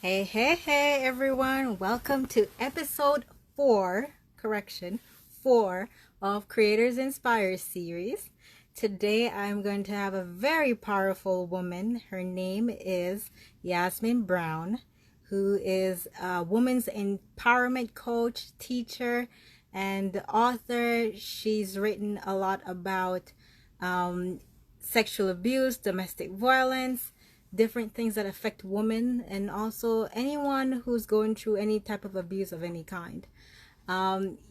Hey, hey, hey, everyone. Welcome to episode four, correction, four of Creators Inspire series. Today, I'm going to have a very powerful woman. Her name is Yasmin Brown, who is a woman's empowerment coach, teacher, and author. She's written a lot about um, sexual abuse, domestic violence, different things that affect women, and also anyone who's going through any type of abuse of any kind.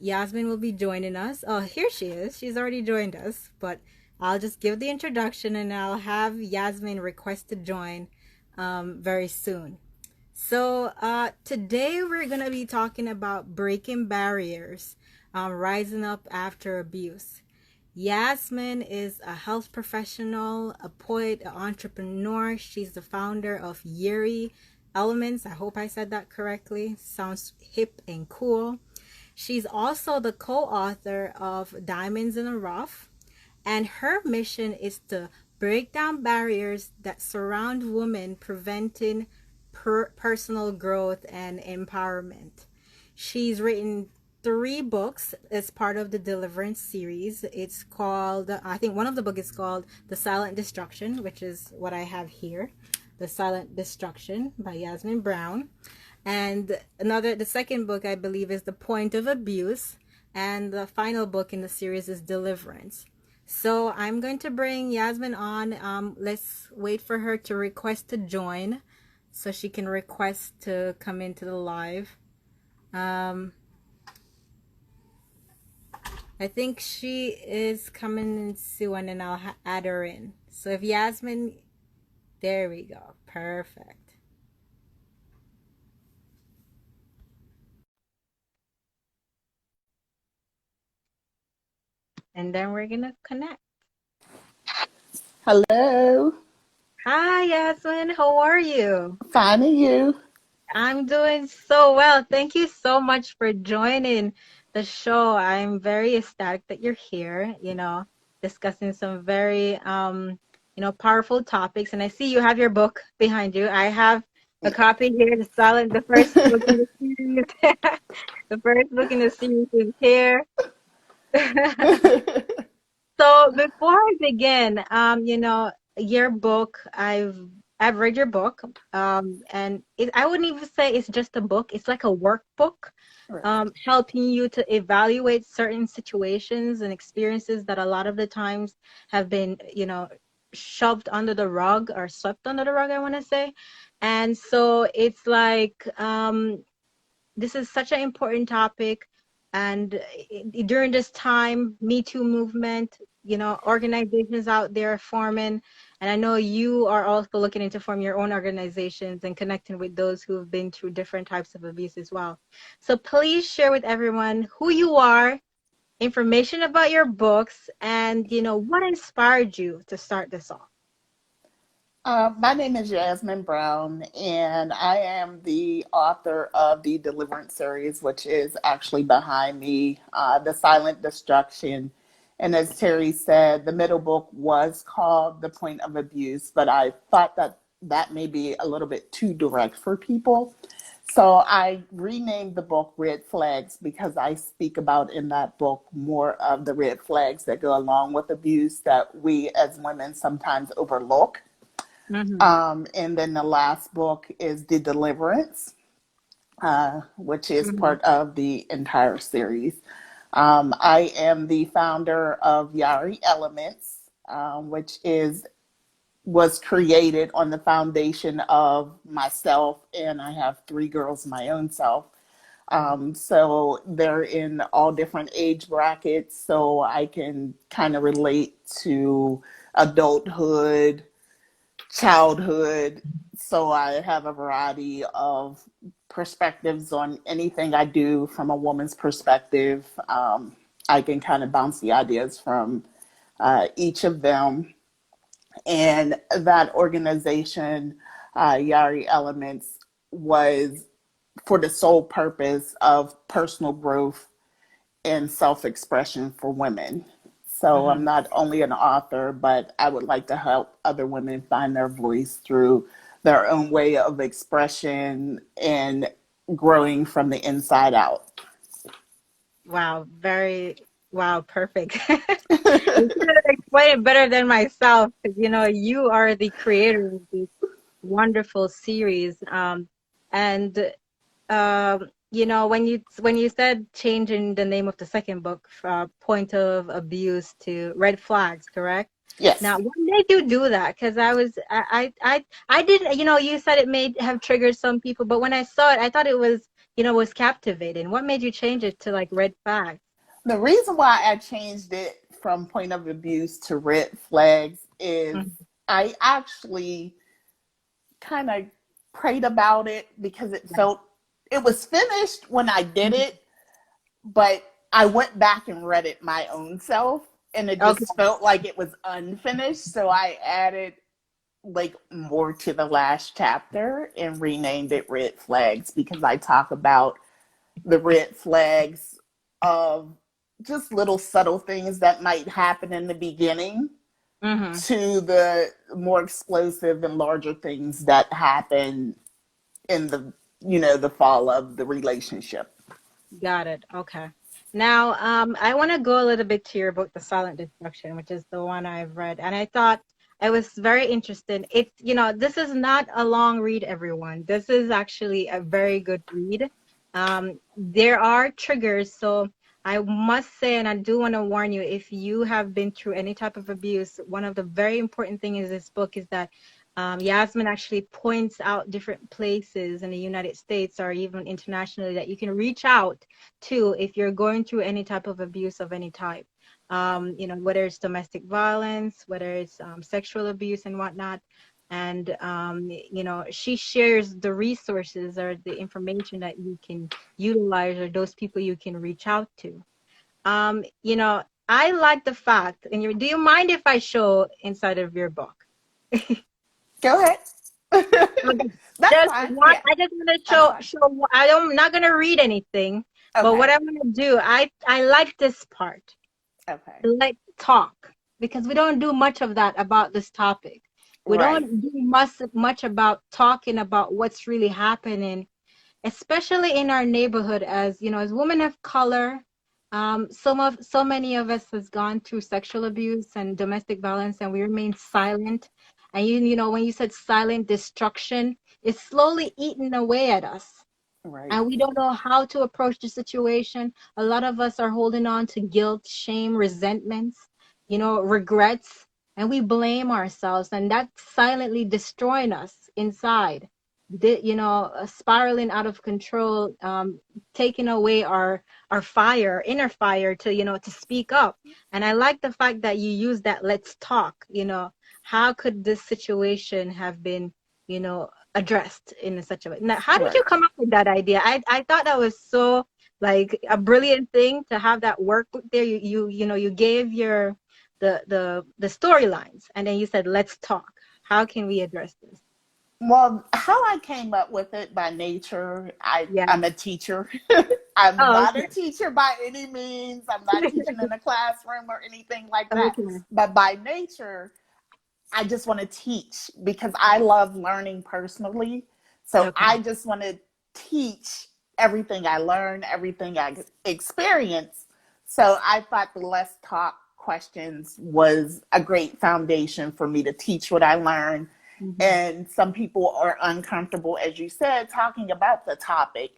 Yasmin will be joining us. Oh, here she is. She's already joined us, but I'll just give the introduction and I'll have Yasmin request to join very soon. So today we're going to be talking about breaking barriers, rising up after abuse. Yasmin is a health professional, a poet, an entrepreneur. She's the founder of Yuri Elements. I hope I said that correctly. Sounds hip and cool. She's also the co-author of Diamonds in the Rough, and her mission is to break down barriers that surround women, preventing personal growth and empowerment. She's written three books as part of the Deliverance series. It's called, I think one of the books is called The Silent Destruction, which is what I have here. The Silent Destruction by Yasmin Brown. And the second book, I believe, is The Point of Abuse. And the final book in the series is Deliverance. So I'm going to bring Yasmin on. Let's wait for her to request to join so she can request to come into the live. Um, I think she is coming in soon and I'll add her in. So if Yasmin, there we go. Perfect. And then we're going to connect. Hello, Hi, Yasmin. How are you? finding you. I'm doing so well. Thank you so much for joining the show. I'm very ecstatic that you're here, discussing some very powerful topics. And I see you have your book behind you. I have a copy here, the first book in the series. The first book in the series is here. So before I begin, your book, I've read your book, and I wouldn't even say it's just a book. It's like a workbook, Right. helping you to evaluate certain situations and experiences that a lot of the times have been, shoved under the rug or swept under the rug, I want to say. And so it's like, this is such an important topic, and during this time, Me Too movement, organizations out there forming, and I know you are also looking into form your own organizations and connecting with those who have been through different types of abuse as well. So please share with everyone who you are, information about your books, and what inspired you to start this off. My name is Yasmin Brown, and I am the author of the Deliverance series, which is actually behind me, The Silent Destruction. And as Terry said, the middle book was called The Point of Abuse, but I thought that that may be a little bit too direct for people. So I renamed the book Red Flags because I speak about in that book more of the red flags that go along with abuse that we as women sometimes overlook. Mm-hmm. And then the last book is The Deliverance, which is Mm-hmm. part of the entire series. I am the founder of Yari Elements, which is was created on the foundation of myself, and I have three girls my own self. So they're in all different age brackets, so I can kind of relate to adulthood, childhood. So I have a variety of perspectives on anything I do from a woman's perspective. I can kind of bounce the ideas from each of them. And that organization, Yari Elements, was for the sole purpose of personal growth and self expression for women. So I'm Mm-hmm. not only an author, but I would like to help other women find their voice through their own way of expression and growing from the inside out. Wow, wow, perfect. You could have explained it better than myself, because you are the creator of this wonderful series. And when you said changing the name of the second book, Point of Abuse to Red Flags, correct? Yes. Now, what made you do that? Because I didn't, you said it may have triggered some people, but when I saw it, I thought it was captivating. What made you change it to like Red Flags? The reason why I changed it from point of abuse to red flags is Mhm. I actually kind of prayed about it because it was finished when I did Mhm. it, but I went back and read it my own self and it Okay. just felt like it was unfinished. So I added like more to the last chapter and renamed it Red Flags because I talk about the red flags of just little subtle things that might happen in the beginning Mm-hmm. to the more explosive and larger things that happen in the fall of the relationship. Got it. Okay. Now, I want to go a little bit to your book, The Silent Destruction, which is the one I've read. And I thought it was very interesting. This is not a long read, everyone. This is actually a very good read. There are triggers. So I must say, and I do want to warn you, if you have been through any type of abuse, one of the very important things in this book is that Yasmin actually points out different places in the United States or even internationally that you can reach out to if you're going through any type of abuse of any type. Whether it's domestic violence, whether it's sexual abuse and whatnot. And, she shares the resources or the information that you can utilize or those people you can reach out to. I like the fact, and do you mind if I show inside of your book? Go ahead. Okay. That's Just fine. one. Yeah, I just want to that's show fine. show. I'm not gonna read anything, but what Okay. I'm gonna do, I like this part. Okay. Like talk, because we don't do much of that about this topic. We Right. don't do much about talking about what's really happening, especially in our neighborhood. As as women of color, so many of us has gone through sexual abuse and domestic violence, and we remain silent. And when you said silent destruction, it's slowly eating away at us, Right. and we don't know how to approach the situation. A lot of us are holding on to guilt, shame, resentments, regrets, and we blame ourselves, and that's silently destroying us inside. Spiraling out of control, taking away our fire, inner fire, to speak up. And I like the fact that you use that let's talk. How could this situation have been, addressed in such a way? Now, how did you Right. come up with that idea? I thought that was so like a brilliant thing to have that workbook there. You gave the storylines, and then you said let's talk. How can we address this? Well, how I came up with it by nature, Yeah. I'm a teacher. I'm Oh, not a teacher by any means. I'm not okay. teaching in a classroom or anything like that. Okay. But by nature, I just want to teach because I love learning personally. So Okay. I just want to teach everything I learn, everything I experience. So I thought the less talk questions was a great foundation for me to teach what I learned. Hmm. And some people are uncomfortable, as you said, talking about the topic.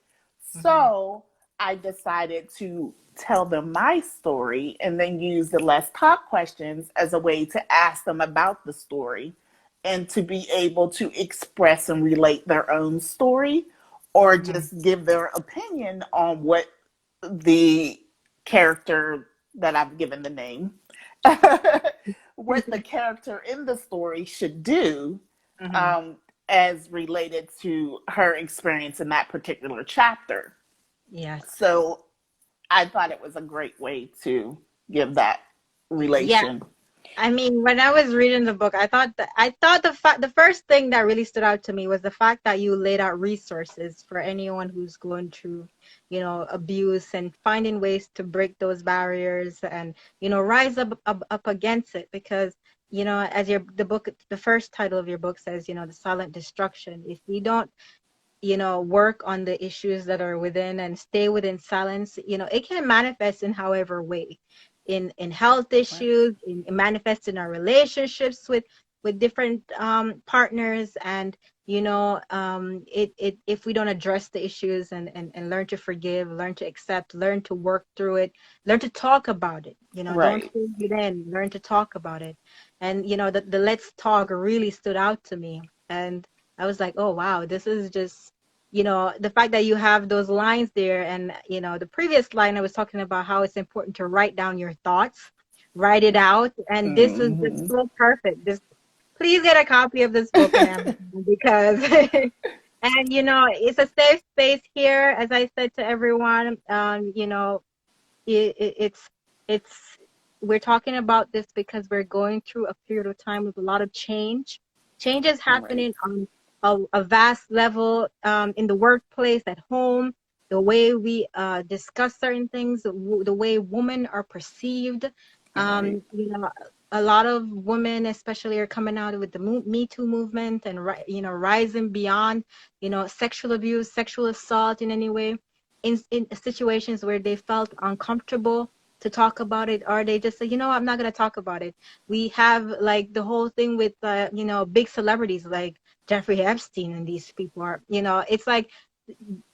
Hmm. So I decided to tell them my story and then use the let's talk questions as a way to ask them about the story and to be able to express and relate their own story or Hmm. just give their opinion on what the character that I've given the name, what the character in the story should do Hmm. um, as related to her experience in that particular chapter. Yes. So I thought it was a great way to give that Yeah. relation. I mean, when I was reading the book, I thought the first thing that really stood out to me was the fact that you laid out resources for anyone who's going through, abuse, and finding ways to break those barriers and rise up against it. Because as the book, the first title of your book says, the silent destruction. If we don't work on the issues that are within and stay within silence, it can manifest in however way, in health Right. issues, it manifests in our relationships with different partners, and it if we don't address the issues and learn to forgive, learn to accept, learn to work through it, learn to talk about it, don't Right. hold it in, learn to talk about it. And the let's talk really stood out to me. And I was like, oh wow, this is just, the fact that you have those lines there. And, the previous line I was talking about how it's important to write down your thoughts, write it out. And this is just Hmm. so perfect. Just please get a copy of this book on Amazon because, and, it's a safe space here. As I said to everyone, it's we're talking about this because we're going through a period of time with a lot of change. Change is Right. happening on a vast level, in the workplace, at home, the way we discuss certain things, the way women are perceived. Right. A lot of women especially are coming out with the Me Too movement, and rising beyond sexual abuse, sexual assault in any way, in situations where they felt uncomfortable to talk about it, or they just say, I'm not going to talk about it. We have like the whole thing with big celebrities like Jeffrey Epstein, and these people are, it's like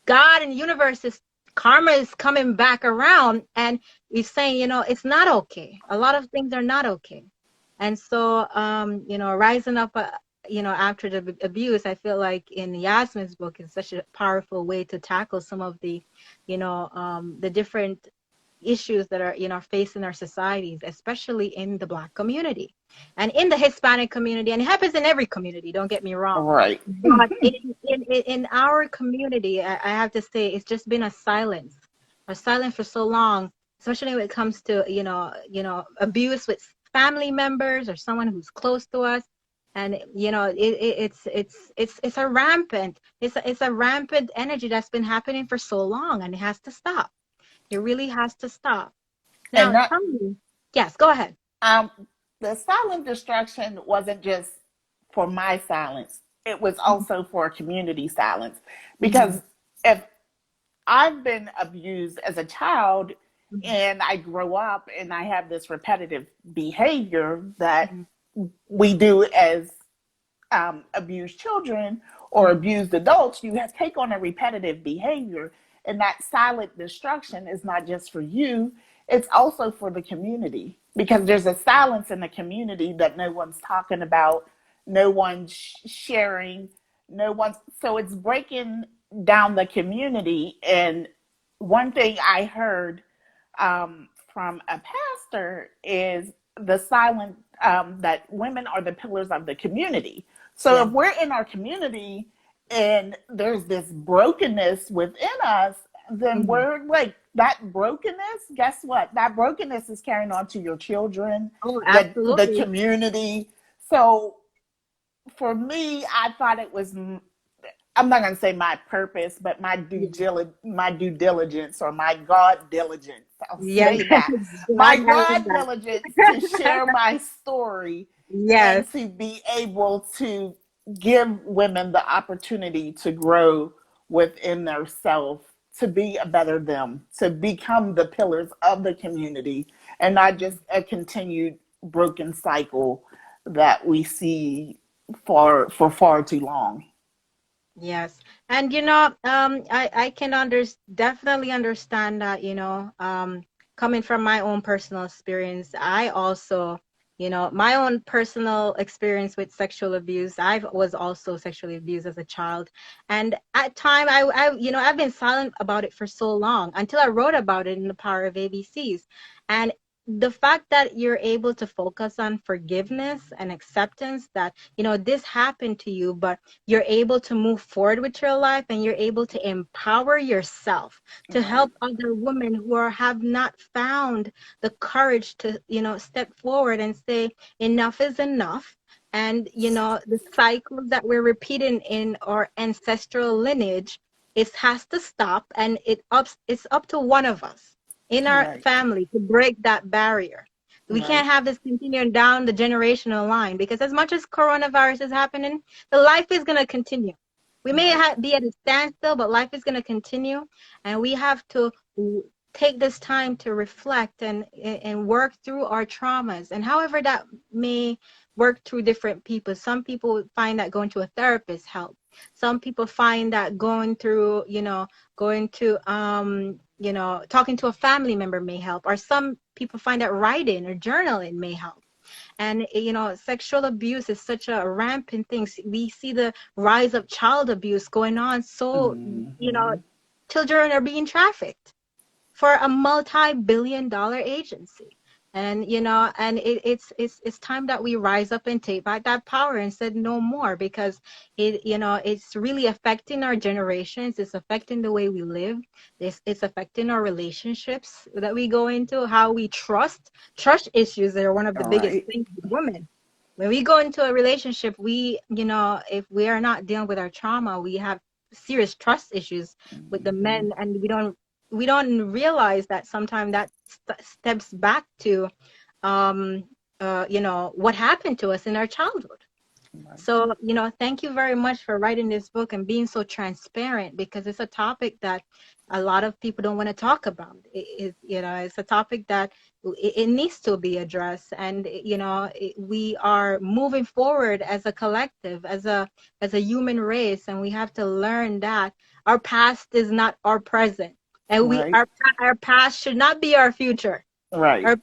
God and the universe is, karma is coming back around, and he's saying, it's not okay. A lot of things are not okay. And so, rising up, after the abuse, I feel like in Yasmin's book is such a powerful way to tackle some of the different issues that are facing our societies, especially in the Black community and in the Hispanic community. And it happens in every community, don't get me wrong. Right. But in our community, I have to say, it's just been a silence for so long, especially when it comes to abuse with family members or someone who's close to us. And it's a rampant, it's a rampant energy that's been happening for so long, and it has to stop. It really has to stop. And Now, that tell me. Yes, go ahead. um the silent destruction wasn't just for my silence. It was also for community silence. Mm-hmm. Because if I've been abused as a child Mm-hmm. and I grow up and I have this repetitive behavior that Mm-hmm. we do as abused children or Mm-hmm. abused adults, you have take on a repetitive behavior. And that silent destruction is not just for you, it's also for the community, because there's a silence in the community that no one's talking about, no one's sharing, no one's. So it's breaking down the community. And one thing I heard from a pastor is the silent, that women are the pillars of the community. So Yeah. if we're in our community and there's this brokenness within us, then Mm-hmm. we're like that brokenness. Guess what? That brokenness is carrying on to your children, Oh, the absolutely. community. So for me, I thought it was, I'm not going to say my purpose, but my due diligence, or my God diligence. I'll Yes. say that. My God has God that. diligence to share my story Yes. and to be able to give women the opportunity to grow within their self, to be a better them, to become the pillars of the community, and not just a continued broken cycle that we see for far too long. Yes. And I can definitely understand that, coming from my own personal experience. I also, my own personal experience with sexual abuse. I was also sexually abused as a child. And at time I've been silent about it for so long until I wrote about it in The Power of ABCs. And the fact that you're able to focus on forgiveness and acceptance, that, this happened to you, but you're able to move forward with your life, and you're able to empower yourself to Right, help other women who have not found the courage to step forward and say enough is enough. And the cycles that we're repeating in our ancestral lineage, it has to stop. And it's up to one of us in our right, family to break that barrier, We Right. can't have this continuing down the generational line, because as much as coronavirus is happening, the life is going to continue. We may Right. be at a standstill, but life is going to continue, and we have to take this time to reflect and work through our traumas, and however that may work through different people. Some people find that going to a therapist help. Some people find that going through, going to talking to a family member may help, or some people find that writing or journaling may help. And sexual abuse is such a rampant thing. We see the rise of child abuse going on, so Hmm. children are being trafficked for a multi-billion-dollar agency. And it's time that we rise up and take back that power and said no more, because it's really affecting our generations. It's affecting the way we live. It's affecting our relationships that we go into, how we trust issues are one of the All biggest right. things with women. When we go into a relationship, if we are not dealing with our trauma, we have serious trust issues with the Hmm. men, and we don't realize that sometimes that steps back to what happened to us in our childhood. Right. So, thank you very much for writing this book and being so transparent, because it's a topic that a lot of people don't want to talk about. It's a topic that it needs to be addressed. And, we are moving forward as a collective, as a human race, and we have to learn that our past is not our present. And Right. our past should not be our future. Right. Our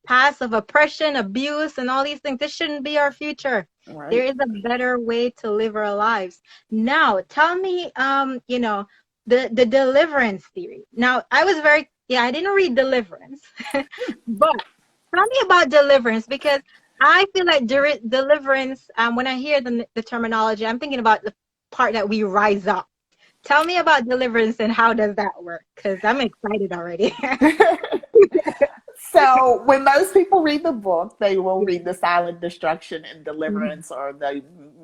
past of oppression, abuse, and all these things, this shouldn't be our future. There Right. is a better way to live our lives. Now, tell me, the deliverance theory. Now, I didn't read Deliverance, but tell me about deliverance, because I feel like deliverance, when I hear the terminology, I'm thinking about the part that we rise up. Tell me about deliverance and how does that work? Because I'm excited already. So when most people read the book, they will Yeah. read the silent destruction and Mhm. deliverance, or they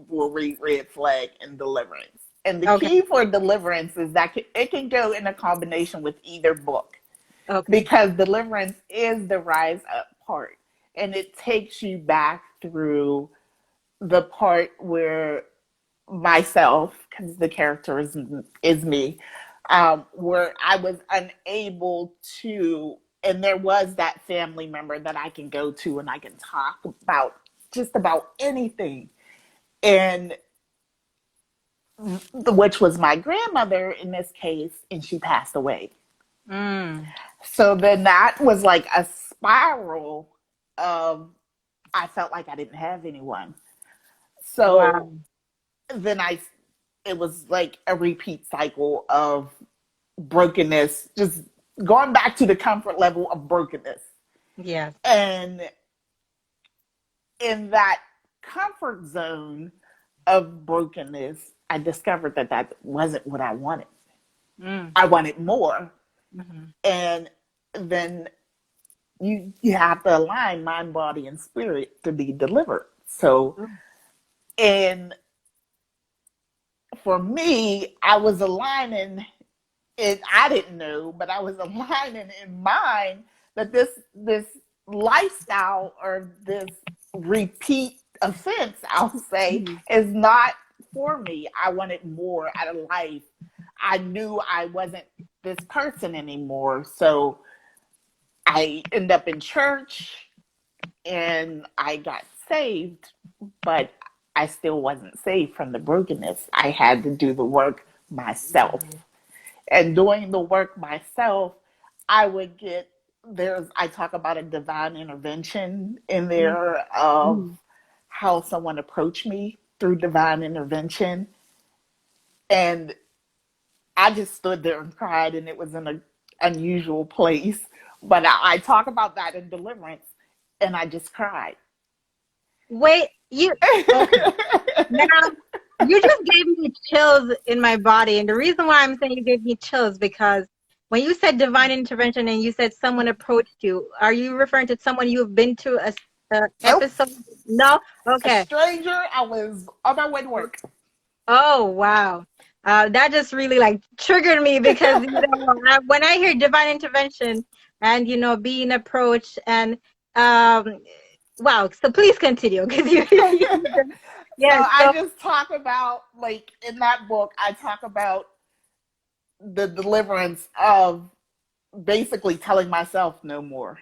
will read red flag and deliverance. And the Okay. key for deliverance is that it can go in a combination with either book, Okay. because deliverance is the rise up part, and it takes you back through the part where myself, because the character is me, where I was unable to, and there was that family member that I can go to and I can talk about just about anything, and which was my grandmother in this case, and she passed away. Mm. So then that was like a spiral of, I felt like I didn't have anyone. So Wow. then it was like a repeat cycle of brokenness, just going back to the comfort level of brokenness. Yes. And in that comfort zone of brokenness, I discovered that that wasn't what I wanted. Mm. I wanted more. Mhm. And then you have to align mind, body, and spirit to be delivered. So, Mm. and for me, I was aligning it. I didn't know, but I was aligning in mind that this lifestyle, or this repeat offense, I'll say, Mhm. is not for me. I wanted more out of life. I knew I wasn't this person anymore. So I ended up in church and I got saved, but I still wasn't saved from the brokenness. I had to do the work myself. And doing the work myself, I would get, I talk about a divine intervention in Mhm. there of Mhm. how someone approached me through divine intervention. And I just stood there and cried, and it was in an unusual place. But I talk about that in deliverance, and I just cried. Wait, okay. Now, you just gave me chills in my body. And the reason why I'm saying you gave me chills, because when you said divine intervention and you said someone approached you, are you referring to someone you've been to a Nope. episode? No? A Okay. stranger, I was on my way to work. Oh, wow. That just really like triggered me, because when I hear divine intervention and being approached, and um, wow. So please continue because So yes. I So just talk about, like, in that book, I talk about the deliverance of basically telling myself no more,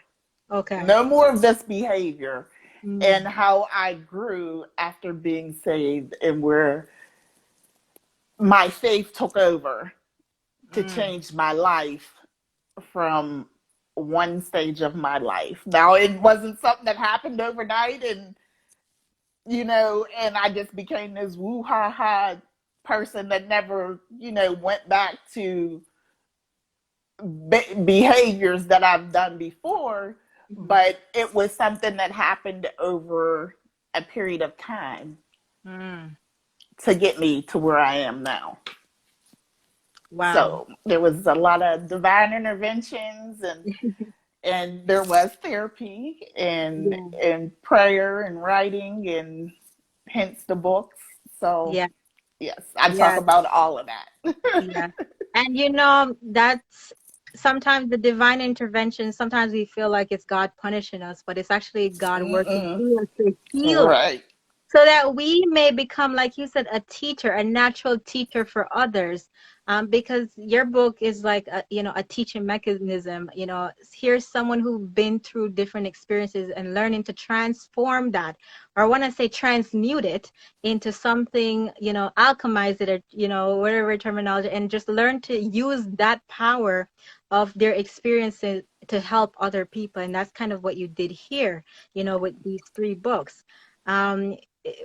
okay. no more of this behavior, and Mm, how I grew after being saved, and where my faith took over to mm, change my life from one stage of my life. Now, it wasn't something that happened overnight, and and I just became this woo ha ha person that never, went back to behaviors that I've done before. mhm, But it was something that happened over a period of time mm. to get me to where I am now. Wow. So there was a lot of divine interventions, and there was therapy and Yeah. prayer and writing, and hence the books. So Yeah. yes, I talk Yeah. about all of that. Yeah. And that's sometimes the divine intervention, sometimes we feel like it's God punishing us, but it's actually God working Mm-mm. through us to heal us Right, so that we may become, like you said, a teacher, a natural teacher for others. Because your book is like a teaching mechanism. Here's someone who's been through different experiences and learning to transform that, or when I say transmute it into something, alchemize it, or whatever terminology, and just learn to use that power of their experiences to help other people. And that's kind of what you did here, with these three books. Um,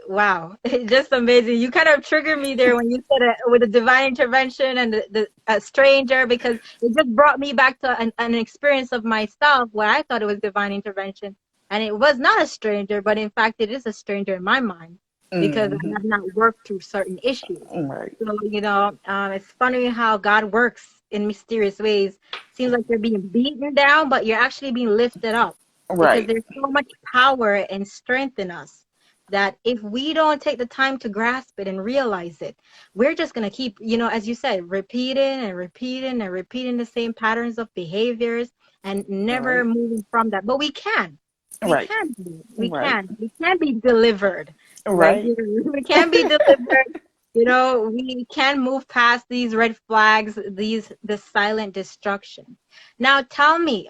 Wow, just amazing. You kind of triggered me there when you said it with the divine intervention and the stranger, because it just brought me back to an experience of myself where I thought it was divine intervention. And it was not a stranger, but in fact, it is a stranger in my mind because I mm-hmm. have not worked through certain issues. Right, So, it's funny how God works in mysterious ways. Seems like you're being beaten down, but you're actually being lifted up because right, there's so much power and strength in us that if we don't take the time to grasp it and realize it, we're just going to keep, as you said, repeating and repeating and repeating the same patterns of behaviors and never right, moving from that. But we can. We right, can do it. We right, can. We can be delivered, right? right. We can be delivered. We can move past these red flags, the silent destruction. Now tell me,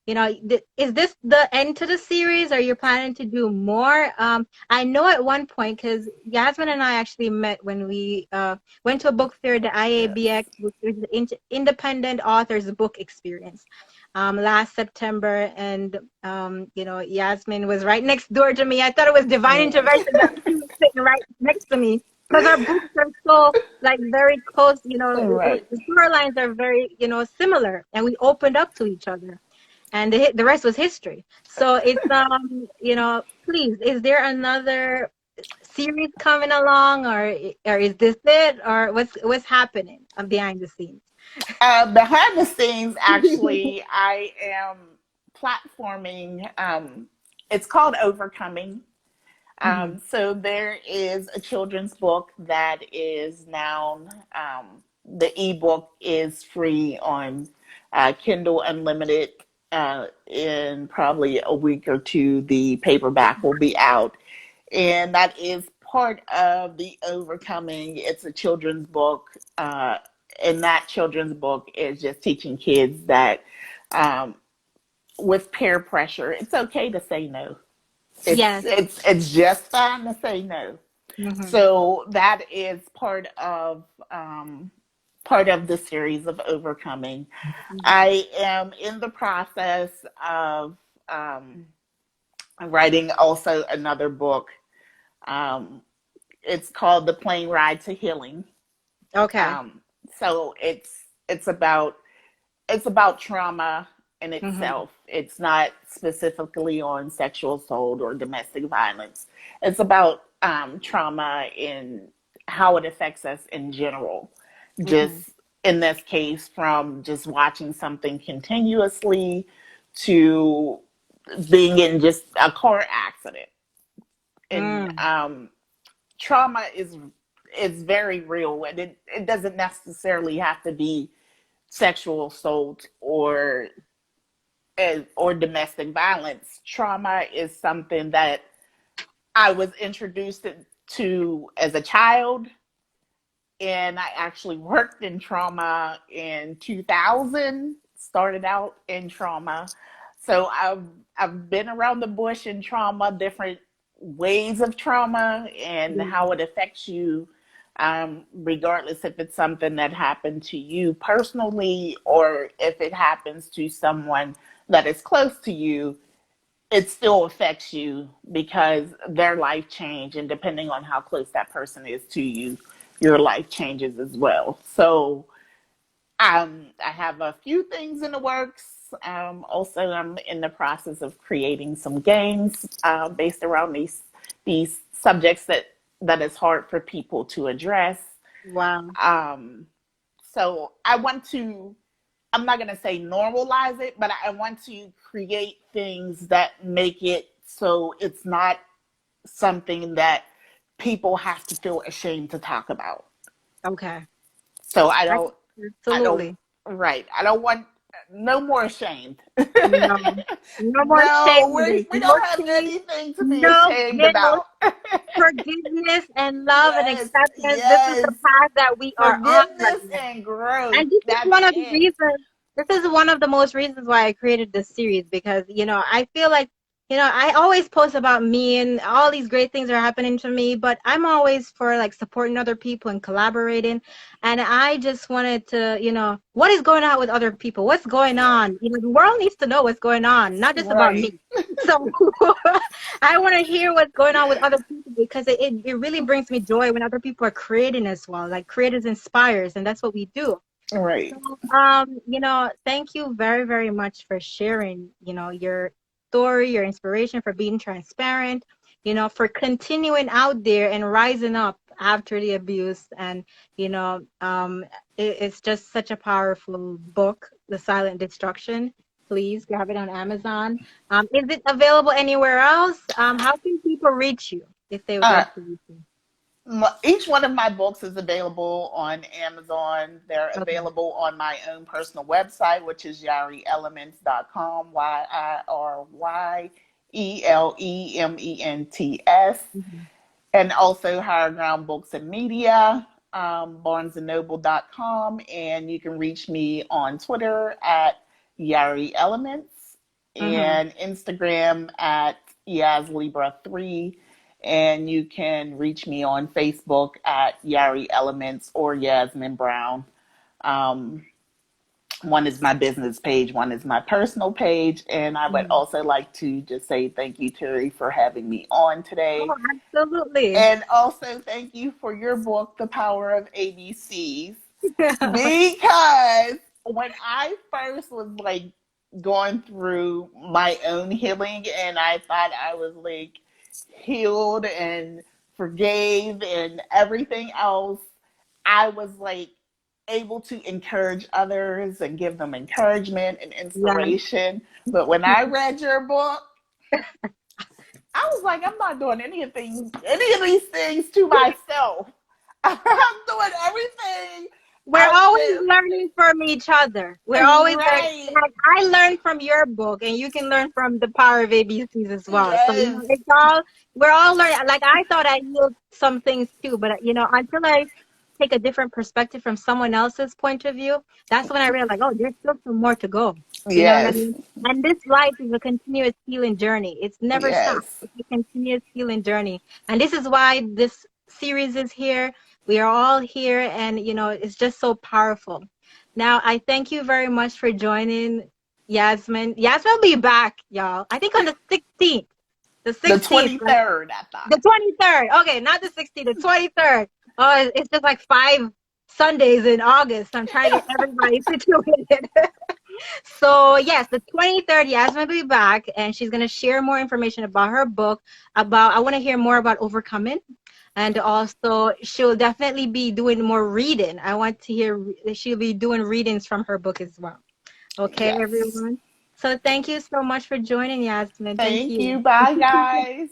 is this the end to the series? Are you planning to do more? I know at one point, because Yasmin and I actually met when we went to a book fair, the Yes. IABX, which is the Independent Authors Book Experience, last September. And, Yasmin was right next door to me. I thought it was divine intervention that she was sitting right next to me because our books are so, like, very close. Right. The storylines are very, similar, and we opened up to each other, and the rest was history. So it's please, is there another series coming along, or is this it, or what's happening behind the scenes? Behind the scenes, actually, I am platforming. It's called Overcoming. Hmm. So there is a children's book that is now, the ebook is free on Kindle Unlimited. In probably a week or two, the paperback will be out. And that is part of the Overcoming. It's a children's book. And that children's book is just teaching kids that um, with peer pressure, it's okay to say no. It's Yes. it's it's just fine to say no. Hmm. So that is part of the series of Overcoming. I am in the process of um, writing also another book. Um, it's called The Plane Ride to Healing. Okay. Um, so it's about trauma in Hmm. itself. It's not specifically on sexual assault or domestic violence. It's about trauma and how it affects us in general. Just Hmm. in this case, from just watching something continuously to being in just a car accident. And Mm. trauma is very real, and it doesn't necessarily have to be sexual assault or or domestic violence. Trauma is something that I was introduced to as a child, and I actually worked in trauma in 2000. Started out in trauma, so I've been around the bush in trauma, different ways of trauma, and how it affects you, regardless if it's something that happened to you personally or if it happens to someone that is close to you. It still affects you because their life change, and depending on how close that person is to you, your life changes as well. So I have a few things in the works. Also, I'm in the process of creating some games based around these subjects that is hard for people to address. Wow. Um, so I want to, I'm not going to say normalize it, but I want to create things that make it so it's not something that people have to feel ashamed to talk about. Okay. So I don't, Absolutely. right. I don't want no more ashamed. No. No more No, shame. we No don't have shame. anything to be No ashamed guilt. about. Forgiveness and love and Yes, acceptance. This is the yes. path that we are on right Forgiveness now. and growth. And this is That's one of the it. reasons, this is one of the most reasons why I created this series because, I feel like, I always post about me and all these great things are happening to me, but I'm always for like supporting other people and collaborating. And I just wanted to, what is going on with other people? What's going Right. on? The world needs to know what's going on, not just about me. Right. So I want to hear what's going on with other people because it really brings me joy when other people are creating as well. Like creators inspires, and that's what we do. Right. So, thank you very, very much for sharing, your story, your inspiration, for being transparent, for continuing out there and rising up after the abuse. And, it's just such a powerful book, The Silent Destruction. Please grab it on Amazon. Is it available anywhere else? How can people reach you if they would Uh, love to reach you? each one of my books is available on Amazon. They're Okay. available on my own personal website, which is YariElements.com, YIRYELEMENTS. Mhm. And also Higher Ground Books and Media, barnesandnoble.com. And you can reach me on Twitter at Yari Elements Mhm. and Instagram at YazLibra3. And you can reach me on Facebook at Yari Elements or Yasmin Brown. Um, one is my business page, one is my personal page. And I would Mhm. also like to just say thank you, Terry, for having me on Oh, today. absolutely. And also thank you for your book, The Power of ABCs. Because when I first was like going through my own healing and I thought I was like healed and forgave and everything else, I was like able to encourage others and give them encouragement and Yeah. inspiration. But when I read your book, I was like, I'm not doing any of these things to myself. I'm doing everything We're out always there. learning from each other. We're always learning. Right. Like I learned from your book, and you can learn from the Power of ABCs as well. So Yes. it's all we're all learning. Like I thought I knew some things too, but until I take a different perspective from someone else's point of view, that's when I realized, like, oh, there's still some more to go. You know what I Yes. mean? And this life is a continuous healing journey. It's never stops. Yes. It's a continuous healing journey, and this is why this series is here. We are all here, and it's just so powerful. Now, I thank you very much for joining, Yasmin. Yasmin will be back, y'all. I think on the 16th. The The 16th, right? 23rd, I thought. The 23rd. Okay, not the 16th, the 23rd. Oh, it's just like 5 Sundays in August. I'm trying to get everybody situated. So yes, the 23rd, Yasmin will be back, and she's gonna share more information about her book. I want to hear more about overcoming, and also she'll definitely be doing more reading. I want to hear she'll be doing readings from her book as well. Okay, Yes. everyone. So thank you so much for joining, Yasmin. Thank Thank you. you. Bye, guys.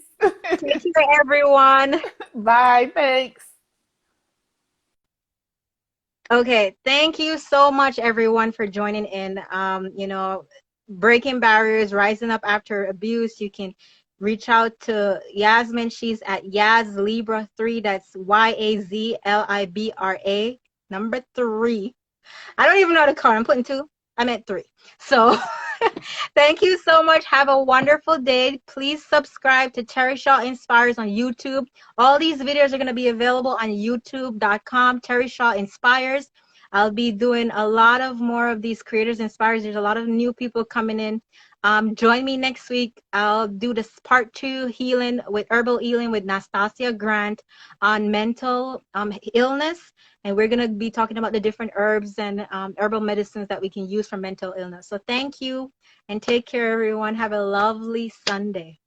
Take care, everyone. Bye. Thanks. Okay, thank you so much, everyone, for joining in. breaking barriers, rising up after abuse, you can reach out to Yasmin. She's at Yaz Libra 3. That's YAZLIBRA number 3. I don't even know the count. I'm putting 2. I meant 3. So thank you so much. Have a wonderful day. Please subscribe to Terry Shaw Inspires on YouTube. All these videos are going to be available on youtube.com. Terry Shaw Inspires. I'll be doing a lot of more of these Creators Inspires. There's a lot of new people coming in. Join me next week. I'll do this part 2 healing with herbal healing with Nastasia Grant on mental illness. And we're going to be talking about the different herbs and herbal medicines that we can use for mental illness. So thank you and take care, everyone. Have a lovely Sunday.